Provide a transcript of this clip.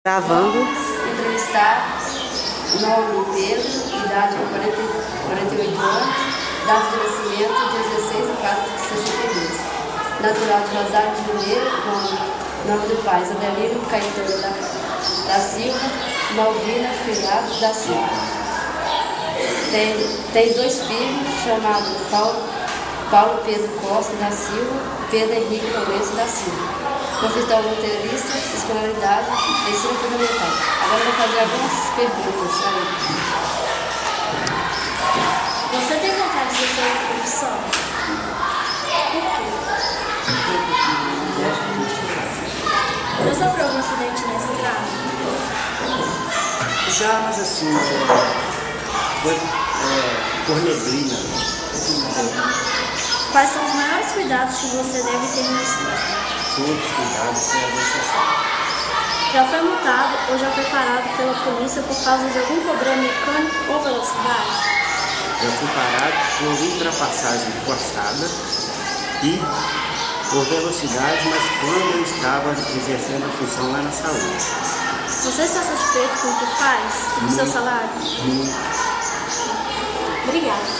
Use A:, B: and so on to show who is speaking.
A: Gravando.
B: Entrevistar nome Pedro, idade 48 anos, data de nascimento 16/4/62. Natural de Rosário de Mineiro, com nome do pai Adelino Caetano da Silva, Malvina Filhado da Silva. Tem dois filhos chamados Paulo Pedro Costa da Silva, Pedro Henrique Lourenço da Silva. Profissão roteirista, escolaridade, ensino fundamental. Agora eu vou fazer algumas perguntas aí.
C: Você tem vontade de ser uma profissão? Por quê? Já sofreu algum acidente na estrada?
D: Já, mas assim, foi por neblina.
C: Quais são os maiores cuidados que você deve ter na estrada?
D: Todos cuidados, sem a necessário.
C: Já foi multado ou já foi parado pela polícia por causa de algum problema mecânico ou velocidade?
D: Já fui parado por ultrapassagem forçada e por velocidade, mas quando eu estava exercendo a função lá na saúde.
C: Você está satisfeito com o que faz? Com o seu salário?
D: Muito.
C: Obrigada.